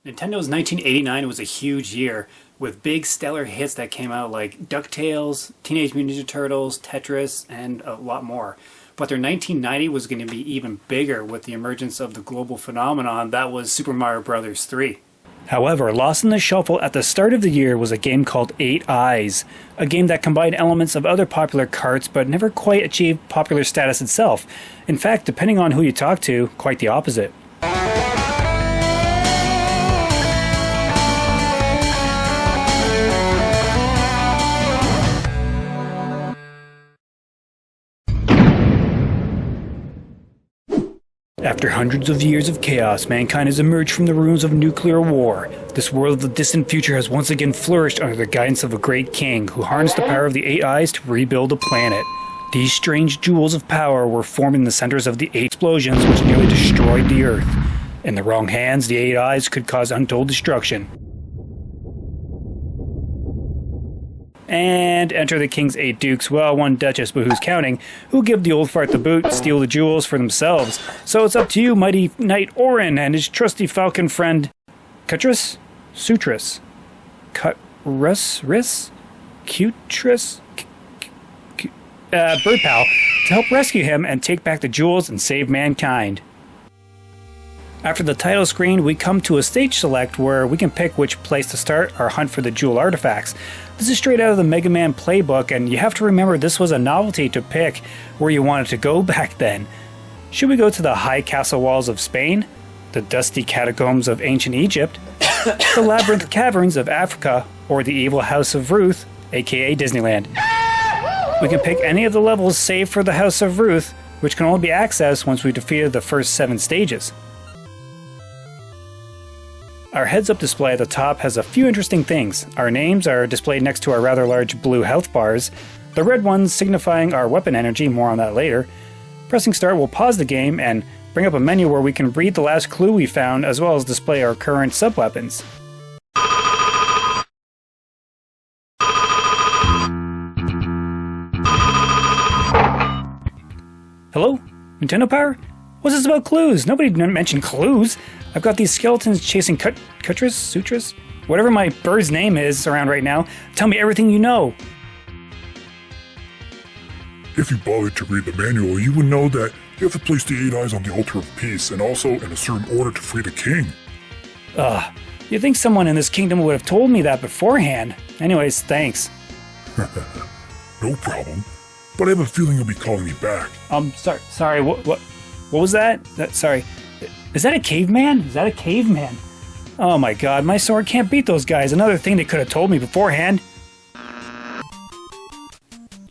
Nintendo's 1989 was a huge year, with big stellar hits that came out like DuckTales, Teenage Mutant Ninja Turtles, Tetris, and a lot more. But their 1990 was going to be even bigger with the emergence of the global phenomenon that was Super Mario Bros. 3. However, lost in the shuffle at the start of the year was a game called 8 Eyes, a game that combined elements of other popular carts but never quite achieved popular status itself. In fact, depending on who you talk to, quite the opposite. After hundreds of years of chaos, mankind has emerged from the ruins of nuclear war. This world of the distant future has once again flourished under the guidance of a great king who harnessed the power of the 8 Eyes to rebuild a planet. These strange jewels of power were formed in the centers of the 8 explosions which nearly destroyed the Earth. In the wrong hands, the 8 Eyes could cause untold destruction. And enter the king's 8 dukes, well, 1 duchess, but who's counting, who give the old fart the boot, steal the jewels for themselves. So it's up to you, mighty knight Orin and his trusty falcon friend, Cutris? Sutris? Cutris? Cutris? Bird Pal, to help rescue him and take back the jewels and save mankind. After the title screen, we come to a stage select where we can pick which place to start our hunt for the jewel artifacts. This is straight out of the Mega Man playbook, and you have to remember this was a novelty to pick where you wanted to go back then. Should we go to the high castle walls of Spain, the dusty catacombs of ancient Egypt, the labyrinth caverns of Africa, or the evil House of Ruth, aka Disneyland? We can pick any of the levels save for the House of Ruth, which can only be accessed once we defeated the first 7 stages. Our heads-up display at the top has a few interesting things. Our names are displayed next to our rather large blue health bars, the red ones signifying our weapon energy, more on that later. Pressing start will pause the game and bring up a menu where we can read the last clue we found as well as display our current sub-weapons. Hello? Nintendo Power? What's this about clues? Nobody mentioned clues. I've got these skeletons chasing Cutris? Sutris? Whatever my bird's name is around right now. Tell me everything you know. If you bothered to read the manual, you would know that you have to place the 8 Eyes on the altar of peace and also in a certain order to free the king. You'd think someone in this kingdom would have told me that beforehand. Anyways, thanks. No problem. But I have a feeling you'll be calling me back. Sorry, what was that? Sorry. Is that a caveman? Is that a caveman? Oh my god, my sword can't beat those guys. Another thing they could have told me beforehand.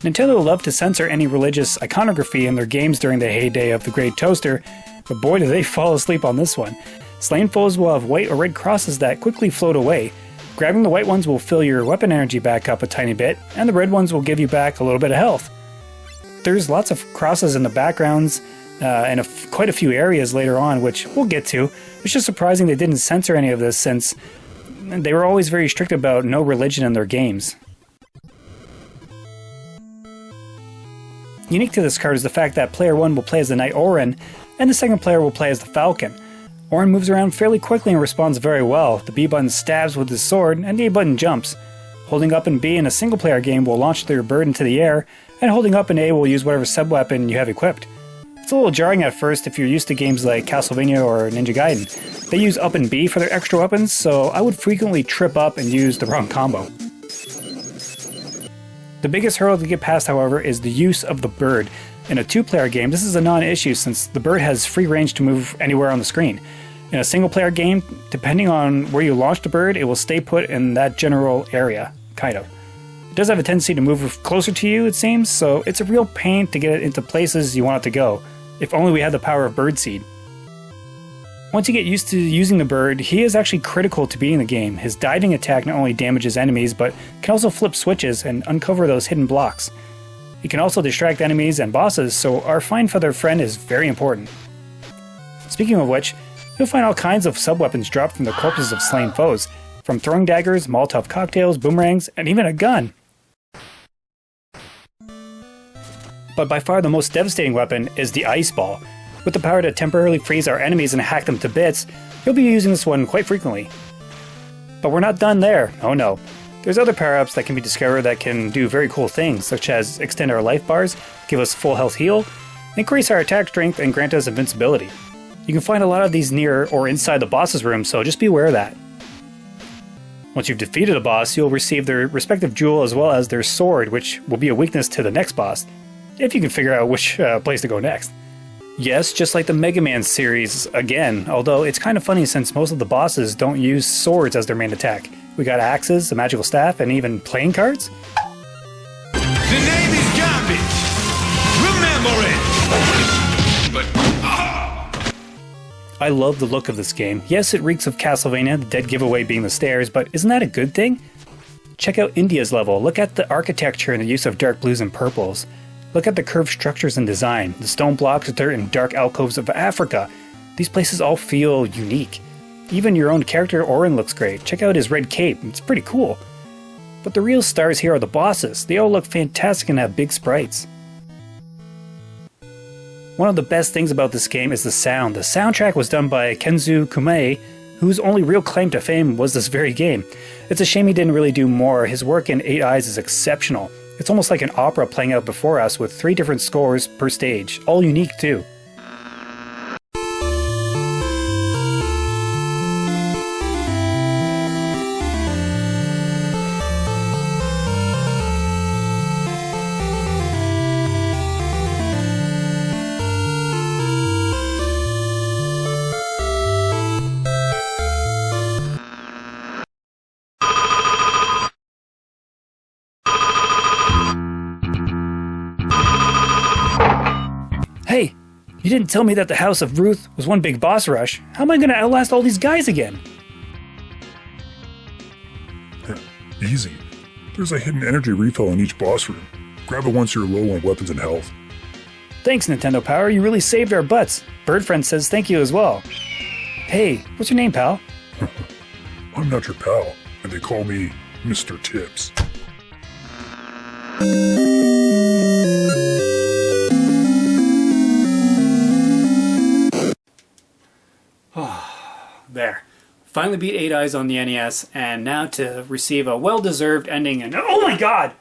Nintendo loved to censor any religious iconography in their games during the heyday of the Great Toaster, but boy did they fall asleep on this one. Slain foes will have white or red crosses that quickly float away. Grabbing the white ones will fill your weapon energy back up a tiny bit, and the red ones will give you back a little bit of health. There's lots of crosses in the backgrounds, and quite a few areas later on, which we'll get to. It's just surprising they didn't censor any of this since they were always very strict about no religion in their games. Unique to this card is the fact that player 1 will play as the Knight Orin, and the second player will play as the Falcon. Orin moves around fairly quickly and responds very well. The B button stabs with his sword, and the A button jumps. Holding up and B in a single player game will launch your bird into the air, and holding up and A will use whatever sub-weapon you have equipped. It's a little jarring at first if you're used to games like Castlevania or Ninja Gaiden. They use up and B for their extra weapons, so I would frequently trip up and use the wrong combo. The biggest hurdle to get past, however, is the use of the bird. In a 2-player game, this is a non-issue since the bird has free range to move anywhere on the screen. In a single-player game, depending on where you launch the bird, it will stay put in that general area, kind of. It does have a tendency to move closer to you, it seems, so it's a real pain to get it into places you want it to go. If only we had the power of Birdseed. Once you get used to using the bird, he is actually critical to beating the game. His diving attack not only damages enemies, but can also flip switches and uncover those hidden blocks. He can also distract enemies and bosses, so our fine feather friend is very important. Speaking of which, you'll find all kinds of sub-weapons dropped from the corpses of slain foes, from throwing daggers, Molotov cocktails, boomerangs, and even a gun. But by far the most devastating weapon is the Ice Ball. With the power to temporarily freeze our enemies and hack them to bits, you'll be using this one quite frequently. But we're not done there. Oh no. There's other power-ups that can be discovered that can do very cool things, such as extend our life bars, give us full health heal, increase our attack strength, and grant us invincibility. You can find a lot of these near or inside the boss's room, so just be aware of that. Once you've defeated a boss, you'll receive their respective jewel as well as their sword, which will be a weakness to the next boss, if you can figure out which place to go next. Yes, just like the Mega Man series again, although it's kind of funny since most of the bosses don't use swords as their main attack. We got axes, a magical staff, and even playing cards? The name is garbage! Remember it! But... I love the look of this game. Yes, it reeks of Castlevania, the dead giveaway being the stairs, but isn't that a good thing? Check out India's level. Look at the architecture and the use of dark blues and purples. Look at the curved structures and design, the stone blocks, dirt, and dark alcoves of Africa. These places all feel unique. Even your own character, Orin, looks great. Check out his red cape, it's pretty cool. But the real stars here are the bosses. They all look fantastic and have big sprites. One of the best things about this game is the sound. The soundtrack was done by Kenzo Kumae, whose only real claim to fame was this very game. It's a shame he didn't really do more. His work in 8 Eyes is exceptional. It's almost like an opera playing out before us with 3 different scores per stage, all unique too. Hey, you didn't tell me that the House of Ruth was one big boss rush. How am I going to outlast all these guys again? Easy. There's a hidden energy refill in each boss room. Grab it once you're low on weapons and health. Thanks, Nintendo Power. You really saved our butts. Birdfriend says thank you as well. Hey, what's your name, pal? I'm not your pal, and they call me Mr. Tips. There. Finally beat 8 Eyes on the NES, and now to receive a well-deserved ending and oh my god!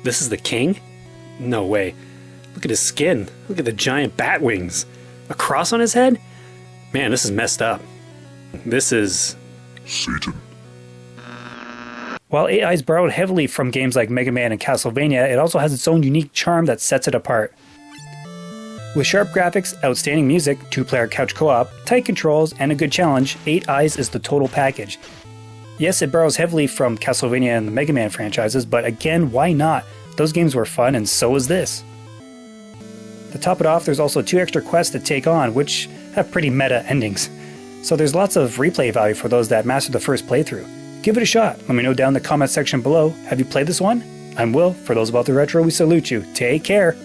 This is the king? No way. Look at his skin. Look at the giant bat wings. A cross on his head? Man, this is messed up. This is... Satan. While 8 Eyes borrowed heavily from games like Mega Man and Castlevania, it also has its own unique charm that sets it apart. With sharp graphics, outstanding music, 2-player couch co-op, tight controls, and a good challenge, 8 Eyes is the total package. Yes, it borrows heavily from Castlevania and the Mega Man franchises, but again, why not? Those games were fun, and so was this. To top it off, there's also 2 extra quests to take on, which have pretty meta endings. So there's lots of replay value for those that mastered the first playthrough. Give it a shot. Let me know down in the comment section below. Have you played this one? I'm Will. For those about the retro, we salute you. Take care.